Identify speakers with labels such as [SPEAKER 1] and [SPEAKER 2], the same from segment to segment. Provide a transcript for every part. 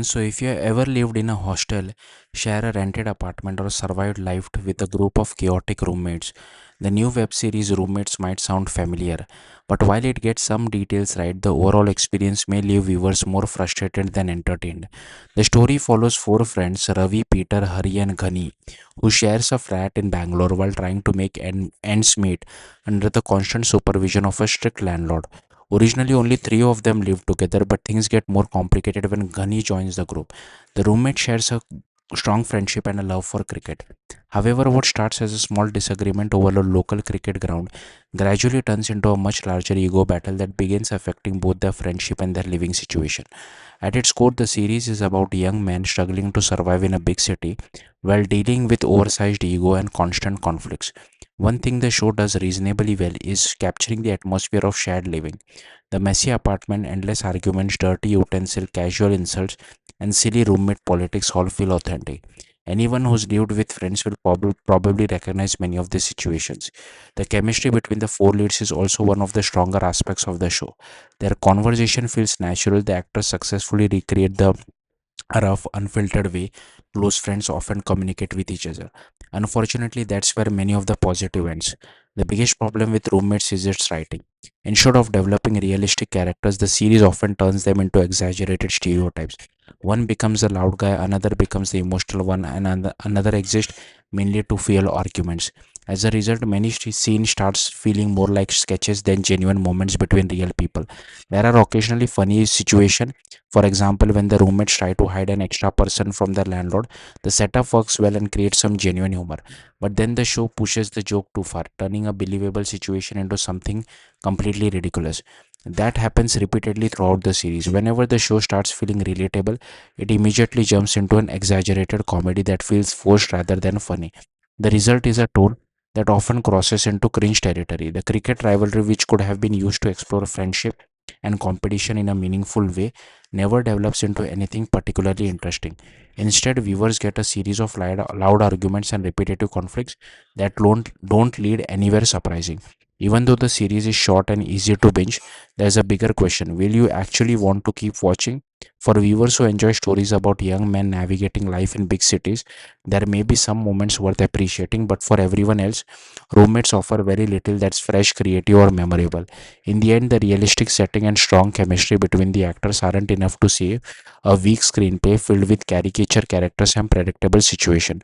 [SPEAKER 1] So, if you have ever lived in a hostel, share a rented apartment, or survived life with a group of chaotic roommates, the new web series Roommates might sound familiar. But while it gets some details right, the overall experience may leave viewers more frustrated than entertained. The story follows four friends Ravi, Peter, Hari, and Ghani, who shares a flat in Bangalore while trying to make ends meet under the constant supervision of a strict landlord. Originally, only three of them live together, but things get more complicated when Ghani joins the group. The roommate shares a strong friendship and a love for cricket. However, what starts as a small disagreement over a local cricket ground gradually turns into a much larger ego battle that begins affecting both their friendship and their living situation. At its core, the series is about young men struggling to survive in a big city while dealing with oversized ego and constant conflicts. One thing the show does reasonably well is capturing the atmosphere of shared living. The messy apartment, endless arguments, dirty utensil, casual insults, and silly roommate politics all feel authentic. Anyone who's lived with friends will probably recognize many of these situations. The chemistry between the four leads is also one of the stronger aspects of the show. Their conversation feels natural, the actors successfully recreate the rough, unfiltered way close friends often communicate with each other. Unfortunately, that's where many of the positive ends. The biggest problem with roommates is its writing. Instead of developing realistic characters, the series often turns them into exaggerated stereotypes. One becomes the loud guy, another becomes the emotional one, and another exists mainly to fuel arguments. As a result, many scenes starts feeling more like sketches than genuine moments between real people. There are occasionally funny situations. For example, when the roommates try to hide an extra person from their landlord, the setup works well and creates some genuine humor. But then the show pushes the joke too far, turning a believable situation into something completely ridiculous. That happens repeatedly throughout the series. Whenever the show starts feeling relatable, it immediately jumps into an exaggerated comedy that feels forced rather than funny. The result is a tone that often crosses into cringe territory. The cricket rivalry, which could have been used to explore friendship and competition in a meaningful way, never develops into anything particularly interesting. Instead, viewers get a series of loud arguments and repetitive conflicts that don't lead anywhere surprising. Even though the series is short and easy to binge, there's a bigger question: will you actually want to keep watching? For viewers who enjoy stories about young men navigating life in big cities, there may be some moments worth appreciating, but for everyone else, roommates offer very little that's fresh, creative, or memorable. In the end, the realistic setting and strong chemistry between the actors aren't enough to save a weak screenplay filled with caricature characters and predictable situations.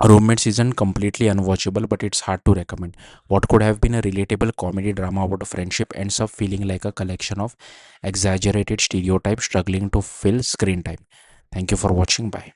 [SPEAKER 1] Roommates isn't completely unwatchable, but it's hard to recommend. What could have been a relatable comedy drama about a friendship ends up feeling like a collection of exaggerated stereotypes struggling to fill screen time. Thank you for watching. Bye.